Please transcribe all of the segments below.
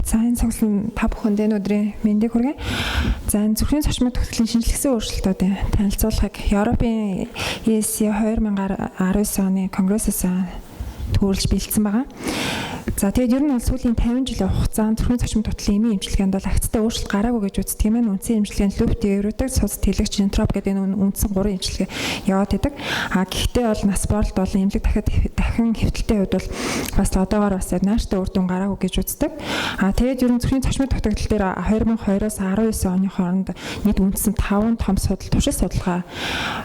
За энэ цогцлон та бүхэнд энэ өдрийн мэндийг хүргэе. За энэ зүрхний цочмог тогтолцооны шинжилгэсэн өөрчлөлтүүдийн танилцуулгыг Европын ESC 2019 оны конгрессээс төрүүлж бэлдсэн байгаа. За тэгээд ер нь бол сүүлийн 50 жилийн хугацаанд зүрхний цочмог тогтолцооны эмийн эмчилгээнд бол агцтай өөрчлөлт гараагүй гэж үздэг юм байна. Үндсэн эмчилгээнд лүпт, евротек, цус, тэлэгч, энтроп гэдэг энэ үндсэн 3 эмчилгээ яваад байдаг. Гэхдээ бол нас баралт болон эмнэлэг дахин хэвтэлтэй хувьд бол бас одоогоор бас нааштай үр дүн гараагүй гэж үздэг. Тэгээд ер нь зүрхний цочмог тогтолцоо дээр 2020-оос 19 оны хооронд нийт үндсэн 5 том туршил судалгаа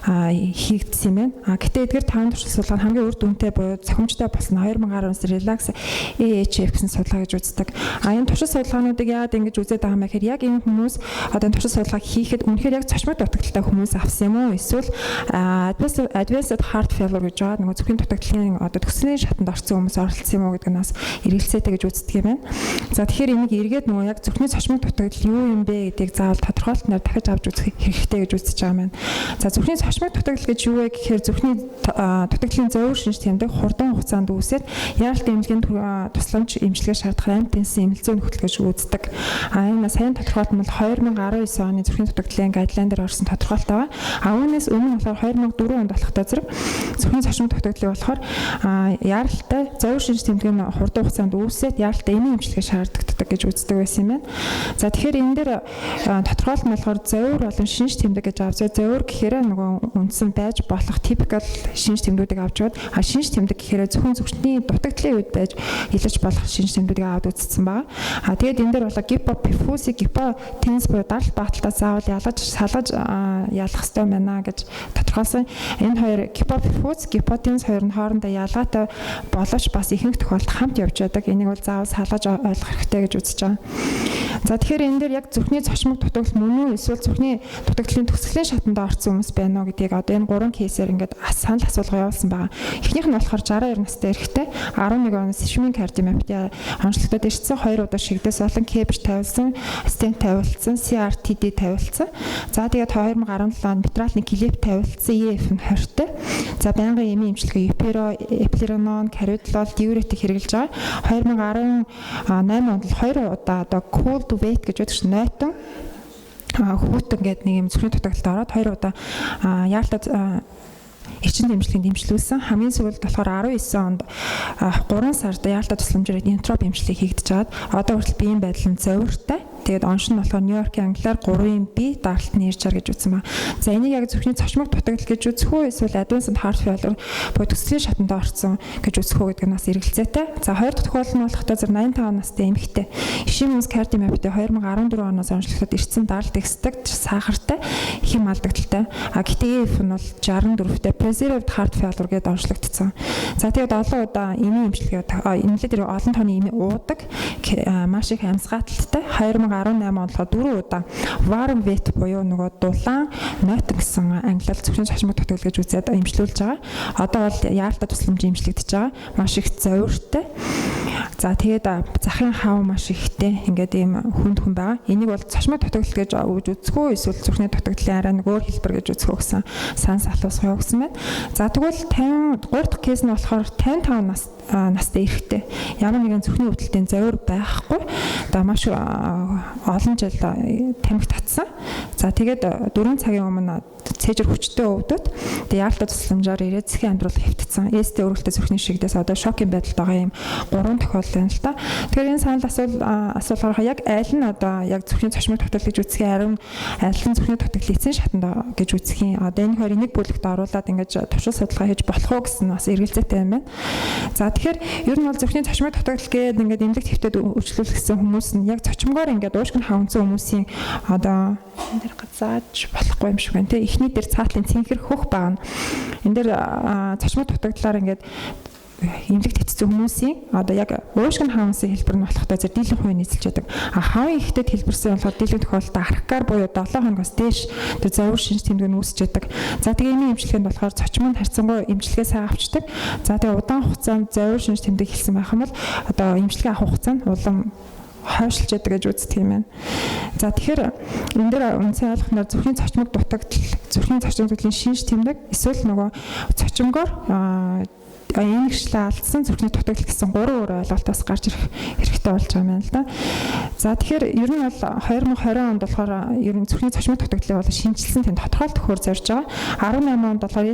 хийгдсэн юм байна. Гэхдээ эдгээр 5 туршил судалгаа хамгийн үр дүнтэй буюу зохимжтой болсон 2019 Relax AHF гэсэн судалгаа гэж үздэг. Энэ туршил судалгаануудыг яагаад ингэж үзээд байгаа юм бэ гэхээр яг энэ хүмүүс одоо энэ туршил судалгааг хийхэд үнэхээр яг цочмог дутагдaltaй хүмүүс авсан юм уу? Эсвэл advanced heart failure гэж байгаа нөгөө зүрхийн дутагдлын одоо төслийн шатанд орсон хүмүүс оролцсон юм уу гэдэг нь бас эргэлзээтэй гэж үздэг юм байна. За тэгэхээр энийг эргээд нөгөө яг зүрхний цочмог дутагдал юу юм бэ гэдгийг заавал тодорхойлтноор дахиж авч үзэх хэрэгтэй гэж үзэж байгаа юм байна. За зүрхний цочмог дутагдал гэж юу вэ гэхээр зүрхний дутагдлын зовир шинж тэмдэг хурдан хугацаанд үүсээд яаралтай эмнэлгийн тусламж эмчилгээ шаардах амьд тэнцсэн эмнэлзээ нөхцөл гэж үздэг. Энэ сайн тодорхойлт нь 2019 оны зүрхний дутагдлын гайдлайн дээр орсон тодорхойлт байгаа. Үүнээс өмнө болохоор 2004 онд болохтой зэрэг зүрхний цочмог дутагдлыг болохоор яаралтай зовир шинж тэмдэг нь хурдан хугацаанд үүсээд яаралтай эмийн эмчилгээ шаарддаг гэж үздэг байсан юм байна. За тэгэхээр энэ дээр тодорхойлт нь болохоор зовир болон шинж тэмдэг гэж авч байгаа. Зовир гэхээр нөгөө үндсэн байж болох typical шинж тэмдгүүдийг авч байгаа. Шинж тэмдэг гэхээр зөвхөн зүрхний дутагдлын үед байж илэрч болох шинж тэмдгүүдийг аваад үзсэн байгаа. Тэгээд энэ дээр бол гипопифуси, гипотенс буюу даралт багталтаа заавал салгаж ялах ёстой байна гэж тодорхойлсон. Энэ хоёр гипопифус, гипотенс хоёр нь хоорондоо ялгаатай боловч бас ихэнх тохиолдолд хамт явж байдаг. Энийг бол заавал салгаж ойлгох хэрэгтэй гэж үзэж байгаа. За тэгэхээр энэ дээр яг зүрхний цочмог дутагдал мөн үү эсвэл зүрхний дутагдлын төсөлийн шатанд орсон хүмүүс байна уу гэдгийг одоо энэ 3 кейсээр ингээд санал асуулга явуулсан байгаа. Эхнийх нь болохоор 62 настай эрэгтэй 11 оноос ишмийн кардиомиопатия онцлогдоод ирсэн 2 удаа шигдээс болон кебж тавилсан, стент тавилсан, CRTD тавилсан. За тэгээд 2017 онд митральны клип тавилсан, EF нь 20-тэй. За байнгын эмийн эмчилгээ эпилеринон, каридлол, диуретик хэрэглэж байгаа. 2018 онд 2 удаа одоо cool to wait гэж байдаг чинь нойтон хүүтэн гэдэг нэг юм зүрхний дутагдалд ороод 2 удаа яалтад эрчим эмчилгээнд эмчилүүлсэн. Хамгийн сүүлд болохоор 19 онд 3 сард яалтад тусламжаар энтроп эмчилгээ хийгдэж байгаад одоо хүртэл биеийн байдал нь зовиртой. Тэгээд онш нь болохоор Нью-Йоркийн англиар 3-ын B даралтны иржаар гэж үзсэн ба. За энийг яг зүрхний цочмог дутагдал гэж үзэх үү эсвэл advanced heart failure буюу төслийн шатанд орсон гэж үзэх үү гэдэг нь бас эргэлзээтэй. За хоёр дахь тохиолдол нь болохдоо 85 настай эмэгтэй ишемус кардиомиопатия 2014 оноос онцлогдоод ирсэн даралт экстракт сахартай хэм алдагдaltaй. Гэхдээ EF нь бол 64-тэй preserved heart failure гэдээ онцлогдсон. За тэгээд олон удаа эмийн эмчилгээ эмнэлэг дээр олон тооны эмийн уудаг маш их амьсгалттай 2018 онд 4 удаа warm vet буюу нөгөө дулаан нойтон гэсэн англиар зүрхний цочмог дутагдал гэж үзээд эмчилүүлж байгаа. Одоо бол яалтад тусламж эмчлэгдэж байгаа. Маш их зовиртой. За тэгээд захын хав маш ихтэй ингээд ийм хүн байгаа. Энийг бол цочмог дутагдал гэж үзэх үү эсвэл зүрхний дутагдлын арай нэг өөр хэлбэр гэж үзэх үү гэсэн санс асуусгая өгсөн байна. За тэгвэл 3 дахь кейс нь болохоор 55 настай эрэгтэй. Ямар нэгэн зүрхний өвдөлтийн зовир байхгүй. Одоо маш олон жил тамхи татсан. За тэгээд 4 цагийн өмнө цээжэр хүчтэй өвдөд. Тэгээд яалтад тусламжаар ирээд засгийн амьдрал хэвтсэн. ЭСТ өргөлтэй зүрхний шигдээс одоо шокийн байдалд байгаа юм 3 тохиолдол байна л та. Тэгэхээр энэ санал асуулгаар яг аль нь одоо яг зүрхний цочмог дутагдал гэж үзэх юм, харин аль нь зүрхний дутагдал эцсийн шатанд гэж үзэх юм. Одоо энэ хоёр нэг бүлэгт оруулаад ингэж туршил судалгаа хийж болох уу гэсэн бас эргэлзээтэй юм байна. За тэгэхээр ер нь бол зүрхний цочмог дутагдал гэдэг ингээд эмнэлэгт хэвтээд үйлчлүүлсэн хүмүүс нь яг цочмогоор ингээд уушгин хавцсан хүмүүсийн одоо энэ дэр газааж болохгүй юм шиг байна те. Эхний дээр цаатлын цэнхэр хөх байгаа нь. Энэ дээр цочмог дутагдлаар ингээд эмнэлэгт хэвтсэн хүмүүсийн одоо яг уушгин хавцсан хэлбэр нь болохтой зэрэг дийлэнх хувийн нийцэлж байдаг. Хавын ихтэд хэлбэрсэн болохоор дийлэнх тохиолдолд архгаар буюу 7 хоногоос дээш тэр зовир шинж тэмдэг нь үүсэж байдаг. За тэгээ эмийн эмчилгээнд болохоор цочмог харьцангуй эмчилгээ сайн авчдаг. За тэгээ удаан хугацаанд зовир шинж тэмдэг хэлсэн байх юм бол одоо эмчилгээ авах хугацаа нь улам хойшлж яадаг гэж үздэг юм байна. За тэгэхээр энэ дээр үнсэн ойлгохноор зүрхний цочмог дутагдал, зүрхний цочмог дутагдлын шинж тэмдэг эсвэл нөгөө цочмогоор энэ гэрчлээ алдсан зүрхний дутагдал гэсэн 3 өөр ойлголтоос гарч ирэх хэрэгтэй болж байгаа юм байна л да. За тэгэхээр ер нь бол 2020 онд болохоор ер нь зүрхний цочмог дутагдлыг бол шинжилсэн тийм тодорхойлт өгөхөөр зорж байгаа. 18 онд болохоор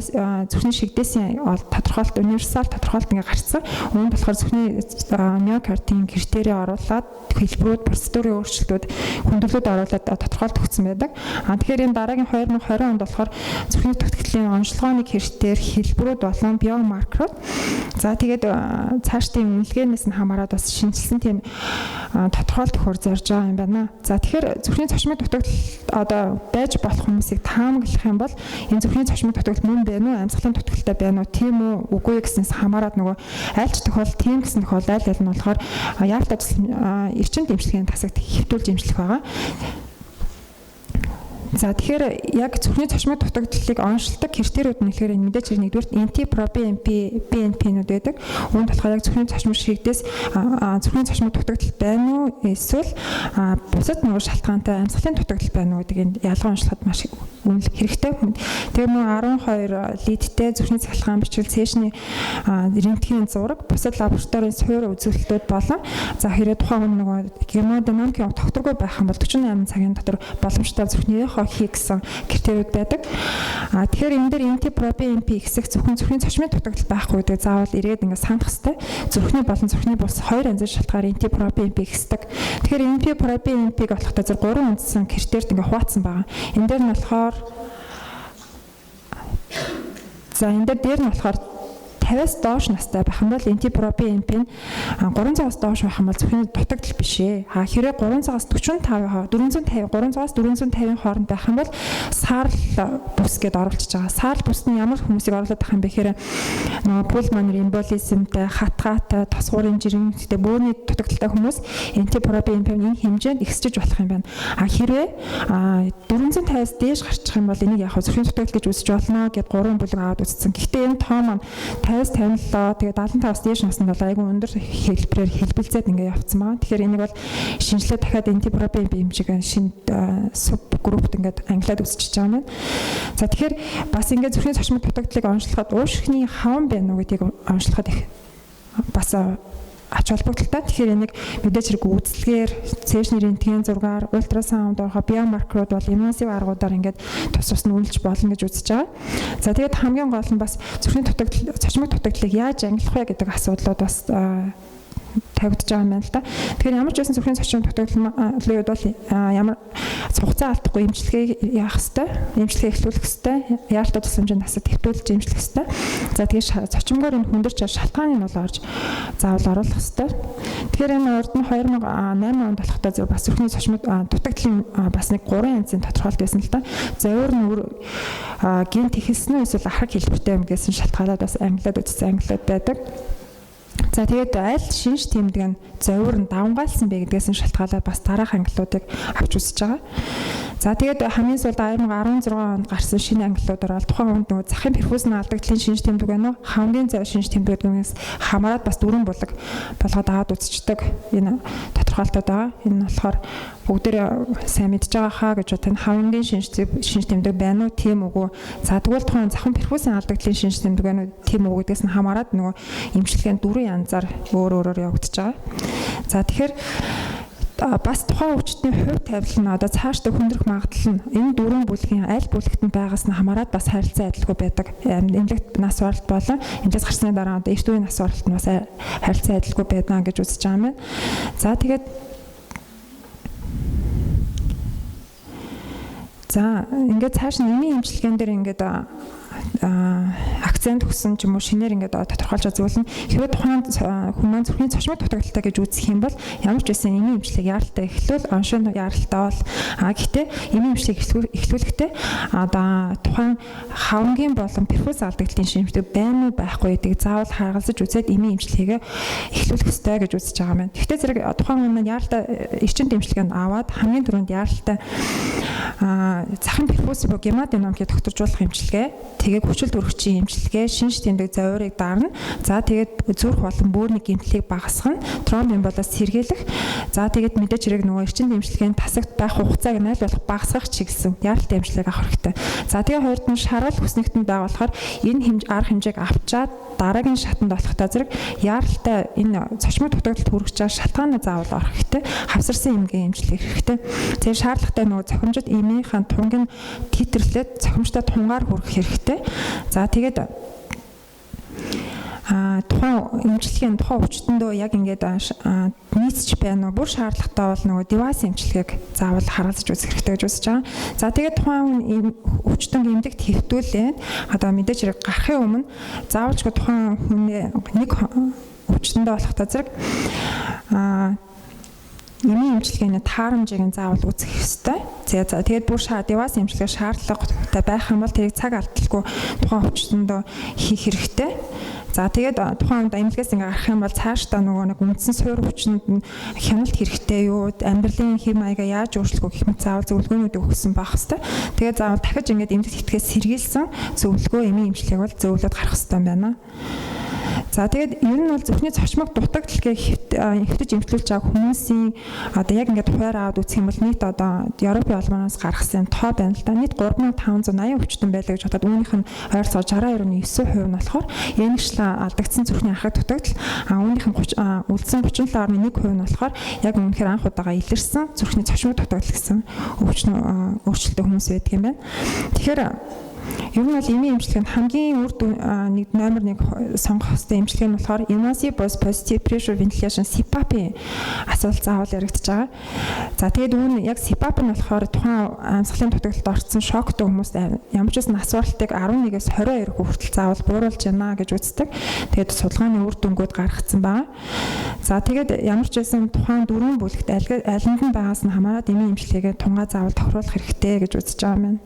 зүрхний шигдээсийн тодорхойлт универсал тодорхойлт ингээ гарцсан. Үүнд болохоор зүрхний миокардын критерий оруулаад хэлбэрүүд, процедурын өөрчлөлтүүд, хүндрэлүүд оруулаад тодорхойлт өгсөн байдаг. Тэгэхээр энэ дараагийн 2020 онд болохоор зүрхний дутагдлын онцлогооны критерий, хэлбэрүүд болон биомаркерууд. За тэгээд цаашдын үнэлгээнээс нь хамаарат бас шинжилсэн тийм тодорхойлт өгөхөөр зорж байгаа юм байна. За тэгэхээр зүрхний цочмог дутагдал одоо байж болох хүмүүсийг таамаглах юм бол энэ зүрхний цочмог дутагдал мөн байна уу, амьсгалын дутагдaltaй байна уу, тийм үү, үгүй гэснээс хамаарат нөгөө аль ч тохиолдолд тийм гэсэн тохиолдолд аль нь болохоор яалтаа эрчим дэмжлэгийн тасагт хэвтүүлж дэмжлэх байгаа. За тэгэхээр яг зүрхний цочмог дутагдлыг онцолдог критериуд нь болохоор энэ мэдээж нэгдүгээр NT-proBNP, BNP-нүүд байдаг. Үүнд болохоор яг зүрхний цочмог шигдээс зүрхний цочмог дутагдал байна уу эсвэл бусад нөгөө шалтгаантай амьсгалын дутагдал байна уу гэдэг энэ ялгаа онцлоход маш үнэлэх хэрэгтэй. Тэгээ мөн 12 лидтэй зүрхний цахилгаан бичил, цээжний рентген зураг, бусад лабораторийн суур үзүүлэлтүүд болон за хэрэг тухайн нөгөө гемодинамикийн тогтворгүй байх юм бол 48 цагийн дотор боломжтой зүрхнийхөө хийх гэсэн критериуд байдаг. Тэгэхээр энэ дээр NT-proBNP хэсэг зөвхөн зүрхний цочмын дутагдал байхгүй гэдэг заавал ирээд ингээд санах хэрэгтэй. Зүрхний болон зүрхний бус хоёр янзын шалтгаан NT-proBNP хэсдэг. Тэгэхээр NT-proBNP-г болохтой зэрэг 3 үндсэн критерид ингээд хуваацсан байгаа. Энэ дээр нь болохоор дээр нь болохоор 50-аас доош настай байх юм бол NT-proBNP нь 300-аас доош байх юм бол зүрхний дутагдал биш ээ. Хэрэг 300-аас 45%, 300-аас 450 хооронд байх юм бол саарл бүс гэдээ оруулж байгаа. Саарл бүс нь ямар хүмүүсийг оруулаад байх юм бэ гэхээр нөгөө пульмонер эмболизмтэй, хатгаатай, тосгуурын жирэмтэй бөөрийн дутагдaltaй хүмүүс NT-proBNP-ийн энэ хэмжээнд ихсэж болох юм байна. Хэрвээ 450-аас дээш гарчих юм бол энийг яг зүрхний дутагдал гэж үзэж болно гэд 3 бүлэг аваад үзсэн. Гэхдээ энэ тоо маань 50-57 тэгээ 75-аас дээш наснд бол айгүй өндөр хэлбэрээр хэлбэлцээд ингээ явцсан байгаа. Тэгэхээр энийг бол шинжилгээ дахиад NT-proBNP хэмжээг шинэ суб группт ингээд англиад үзчихэж байгаа юм байна. За тэгэхээр бас ингээ зүрхний цочмог дутагдлыг онцлоход уушхины хаван байна уу гэдгийг онцлоход их бас ач холбогдолтой. Тэгэхээр энийг мэдээж хэрэг үзэлгээр, цээжний рентген зургаар, ультрасаунд орохоо биомаркерууд бол инвазив аргуудаар ингээд тус тус нь үнэлж болно гэж үзэж байгаа. За тэгээд хамгийн гол нь бас зүрхний дутагдал, цочмог дутагдлыг яаж ангилах вэ гэдэг асуудлууд бас тавигдж байгаа юм байна л да. Тэгэхээр ямар ч байсан зүрхний цочмог дутагдлын үед бол ямар хугацаа алдахгүй эмчилгээ яах хэвээр, эмчилгээ эхлүүлэх хэвээр, яалтаа тусламжийн насад хэвтүүлж эмчлэх хэвээр. За тэгээд цочмогоор энэ хүндэрч шалтгааны нь бол орж заавал оруулах хэвээр. Тэгэхээр энэ урд нь 2008 онд болохтой зөв бас зүрхний цочмог дутагдлын бас нэг 3 янзын тодорхойлт байсан л да. Зовир нь ген тэхэлсэн үү эсвэл ахаг хэлбэртэй юм гэсэн шалтгаанууд бас англиад үзсэн англиад байдаг. За тэгээд аль шинж тэмдэг нь зовир нь давмгаалсан бэ гэдгээс нь шалтгаалаад бас дараах ангиллуудыг авч үзэж байгаа. За тэгээд хамгийн сүүлд 2016 онд гарсан шинэ ангиллуудаар бол тухайн хүнд нөгөө захын перфузны алдагдлын шинж тэмдэг байна уу? Хавнгийн зав шинж тэмдгүүднээс хамаарат бас 4 бүлэг болгоод аваад үзчихдэг. Энэ тодорхойлтод байгаа. Энэ нь болохоор бүгдээ сайн мэдж байгаа хаа гэж бодсон. Хавнгийн шинж тэмдэг байна уу? Тийм үгүй. За тэгвэл тухайн захын перфузны алдагдлын шинж тэмдэг байна уу? Тийм үгүй гэдгээс нь хамаарат нөгөө эмчилгээнд 4 янзаар өөрөөр явагдаж байгаа. За тэгэхээр бас тухайн өвчтний хувь тавилан нь одоо цаашдаа хүндрэх магадлал нь энэ 4 бүлгийн аль бүлэгт нь байгаас нь хамаарат бас харилцан адилгүй байдаг. Эмнэлэгт нас баралт болон эмнэлэгт гарсны дараа одоо эрт үеийн нас баралт нь бас харилцан адилгүй байна гэж үзэж байгаа юм байна. За тэгээд ингээд цааш нь эмийн эмчилгээнд дээр ингээд акцент өгсөн ч юм уу шинээр ингээд тодорхойлж зөвлөн хэрвээ тухайн хүмүүс зүрхний цочмог дутагдaltaй гэж үзэх юм бол ямар ч байсан эмийн эмчилгээг яаралтай эхлүүл оншин яаралтай бол гэхдээ эмийн эмчилгээг эхлүүлэхдээ одоо тухайн хавнгийн болон перфуз алдагдлын шинжтэй байна уу байхгүй гэдгийг заавал харгалзаж үзээд эмийн эмчилгээгээ эхлүүлэх ёстой гэж үзэж байгаа юм. Гэхдээ зэрэг тухайн хүмүүс яаралтай эрчим эмчилгээнд аваад хамгийн түрүүнд яаралтай захын перфуз буюу гемодинамикийг докторжуулах эмчилгээ тэгээд хүчил төрөгчийн эмчилгээ, шинж тэмдэг завирыг дарна. За тэгээд зүрх болон бөөрийн гэмтлийг багасгах, тромбын болоос сэргийлэх. За тэгээд мэдээж хэрэг нөгөө эрчим эмчилгээний тасагт байх хугацааг найл болох багасгах чиглэсэн яаралтай эмчилгээг авах хэрэгтэй. За тэгээд хоёрд нь шаргал хүснэгтэнд байгуулахаар энэ арга хэмжээг авчаад дараагийн шатанд болохтой зэрэг яаралтай энэ цочмог дутагдалд хүргэж байгаа шалтгаанаа заавал орох хэрэгтэй. Хавсарсан эмгийн эмчилгээ хэрэгтэй. Тэгээд шаардлагатай нөгөө цохимжид эмийнхаа тунгийн титрлээд цохимжтой тунгаар хүргэх хэрэгтэй. За тэгээд тухайн эмчилгээний тухайн өвчтөндөө яг ингээд нийцж байна уу бүр шаардлагатай бол нөгөө девайс эмчилгээг заавал харуулж үзэх хэрэгтэй гэж үзэж байгаа. За тэгээд тухайн өвчтөнг эмнэлэгт хэвтүүлээ. Одоо мэдээж хэрэг гарахын өмнө заавалжгүй тухайн хүний нэг өвчтөндөө болохтой зэрэг эмийн эмчилгээний таарамжийг заавал үзэх ёстой. За тэгээд бүр девайс эмчилгээ шаардлагатай байх юм бол тэрийг цаг алдалгүй тухайн өвчтөндөө хийх хэрэгтэй. За тэгээд тухайн эмнэлгээс ингээ гарах юм бол цаашдаа нөгөө нэг үндсэн суурь өвчнөд нь хяналт хэрэгтэй юу, амьдралын хэм маягаа яаж өөрчлөх гэх мэт заавал зөвлөгөөнүүд өгсөн байх хэвээр. Тэгээд заавал дахиж ингээ эмнэлэгт итгэхээс сэргийлсэн зөвлөгөө эмийн эмчилгээг бол зөвлөд гарах хэвээр байна. За тэгээд ер нь бол зүрхний цочмог дутагдaltaгийг хэвтэж эмчлүүлж байгаа хүмүүсийн одоо яг ингээд хуваар аваад үзэх юм бол нийт одоо Европын албаноос гаргасан тоо байна л да. Нийт 3580 өвчтөн байлаа гэж бодоод үүнийх нь ойролцоогоор 62.9% нь болохоор янагчлан алдагдсан зүрхний анхаг дутагдал, үүнийх нь үлдсэн 37.1% нь болохоор яг үнэхээр анх удаага илэрсэн зүрхний цочмог дутагдал гэсэн өөрчлөлттэй хүмүүс байдаг юм байна. Тэгэхээр ер нь бол эмийн эмчилгээнд хамгийн нэг номер 1 сонгох хэвээр эмчилгээ нь болохоор invasive positive pressure ventilation CPAP-ийн асуулт заавал яригдж байгаа. За тэгээд үүн яг CPAP нь болохоор тухайн амьсгалын дутагдалд орсон шоктой хүмүүст ямар ч байсан асуултыг 11-ээс 22 хүртэл заавал бууруулж яана гэж үздэг. Тэгээд судалгааны үр дүнгууд гаргацсан байна. За тэгээд ямар ч байсан тухайн 4 бүлэгт алинд нь байгаас нь хамаарат эмийн эмчилгээгээ тунгаа заавал тохируулах хэрэгтэй гэж үзэж байгаа юм.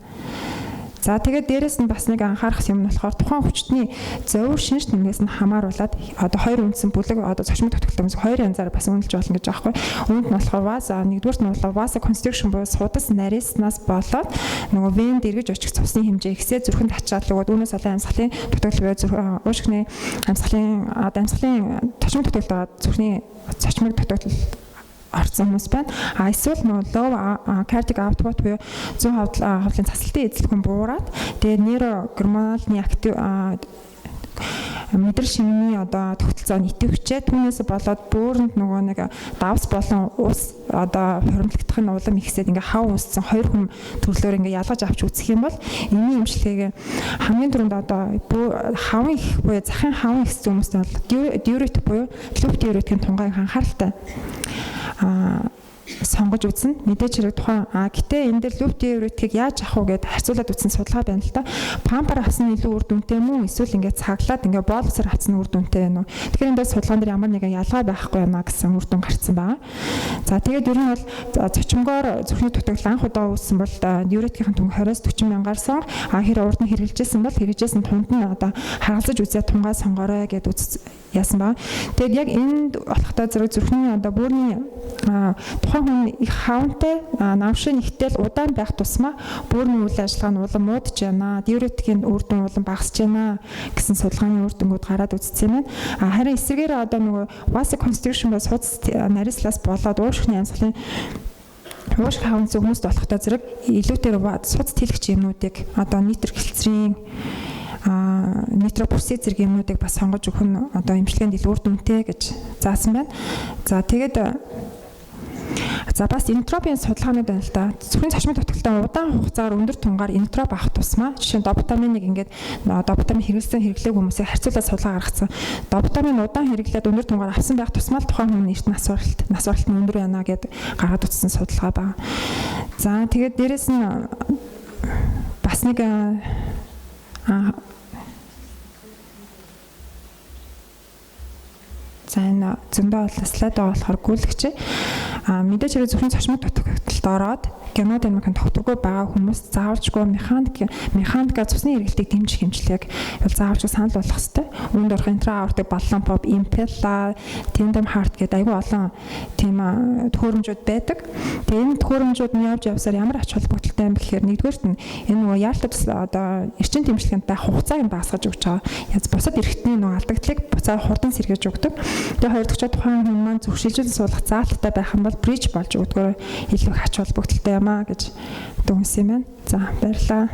За тэгээд дээрэс нь бас нэг анхаарах юм нь болохоор тухайн хүчтний зовир шинж тэмдгээс нь хамааруулаад одоо хоёр үндсэн бүлэг одоо цочмог дутагдaltaй хүмүүс хоёр янзаар бас үнэлж болно гэж байгаа байхгүй. Үүнд нь болохоор васа нэгдүгürt нь болохоор васа constriction буюу судас нарийнснаас болоод нөгөө вен дэргэж очих цусны хэмжээ ихсээ зүрхэнд ачаад өгөөд үүнээс олон амьсгалын дутагдал буюу уушгины амьсгалын цочмог дутагдал зүрхний цочмог дутагдал орсон хүмүүс байна. Эсвэл нөгөө low cardiac output буюу 100% хавлын цасалтын эзлэхэн буураад тэгээд нейрогормоналны актив мэдрэл шингэний одоо тогтолцоо нэтвчээ түүнээс болоод бөөрөнд нөгөө нэг давс болон ус одоо хуримтлагдах нь улам ихсээд ингээ хав уссан хоёр хүм төрлөөр ингээ ялгаж авч үзэх юм бол эмийн эмчилгээг хамгийн түрүүнд одоо хавын их буюу захын хавын ихсэн хүмүүст бол диуретик буюу loop diuretic-ийн тунгааг анхааралтай сонгож үзнэ. Мэдээж хэрэг тухайн гэтээ энэ дээр loop diuretic-ийг яаж авах вэ гэдээ харьцуулаад үзсэн судалгаа байна л да. Пампаар авсан илүү үр дүнтэй мүү эсвэл ингээд цаглаад ингээд боловсрол авсан үр дүнтэй байна уу? Тэгэхээр энэ дээр судалгаан дээр ямар нэгэн ялгаа байхгүй байна гэсэн үр дүн гарсан байна. За тэгээд ер нь бол цочмогоор зүрхний дутагдал анх удаа үүссэн бол diuretic-ийн түн 20-40 мянгаар сон хэрэг урд нь хэрэгжижсэн бол хэрэгжижсэн тунд нь одоо хагалзаж үзээ тунгаа сонгоорой гэд яасан ба. Тэгээд яг энд болохтой зэрэг зүрхний одоо бөөрийн тухайн хүн их хавантай намшин ихтэл удаан байх тусмаа бөөрийн үйл ажиллагаа нь улам муудж байна. Диуретикийн үр дүн улам багасж байна гэсэн судалгааны үр дүнгууд гараад үзсэн юм байна. Харин эсрэгээр одоо нөгөө vasoconstriction бас судас нарийнслаас болоод уушгины амьсгалын уушг хаван зөвхөмөст болохтой зэрэг илүүтер судас тэлэгч юмнуудыг одоо нитр гэлцрийн нитропурсид зэрэг юмнуудыг бас сонгож өгөх нь одоо эмчилгээнд илүү үр дүнтэй гэж заасан байна. За тэгээд бас интропийн судалгаанууд байна л да. Зүрхний цочмог дутагдaltaй удаан хугацаагаар өндөр тунгаар интроп авах тусмаа жишээ нь доптаминыг ингээд доптамин хэрэглээг хүмүүсийг харьцуулаад судалгаа гаргацсан. Доптамин удаан хэрэглээд өндөр тунгаар авсан байх тусмаа тухайн хүн эрт насваралт нь өндөр байна гэд гаргаад утсан судалгаа байна. За тэгээд дээрэс нь бас нэг за энэ зөндөө слайд байгаа болохоор гүйлгч мэдээж хэрэг зөвхөн цочмог дутагдалд ороод гемодинамикын тогтворгүй байгаа хүмүүс заавалжгүй механикаар цусны эргэлтийг дэмжих хэмжлэгийг заавалжгүй санал болгох хэрэгтэй. Үүнд орох интра-аортик баллон pop, impella, tandem heart гэдэг айгүй олон тийм төхөөрөмжүүд байдаг. Тэгээ энэ төхөөрөмжүүд нь явж явсаар ямар ач холбогдолтой шаардлагатай юм бэхээр нэгдүгээрт нь энэ нөгөө яалтад одоо эрчим тэмцлэгэнтэй хугацааг нь багасгаж өгч байгаа. Яз бусад эрхтний нөгөө алдагдлыг буцаа хурдан сэргээж өгдөг. Тэгээ хоёрдогч тухайн хүн маань зөвшөөржүүл суулгах заалттай байх юм бол бриж болж өгдөгөөр илүү ач холбогдолтой юм аа гэж дүгнсэн юм байна. За баярлалаа.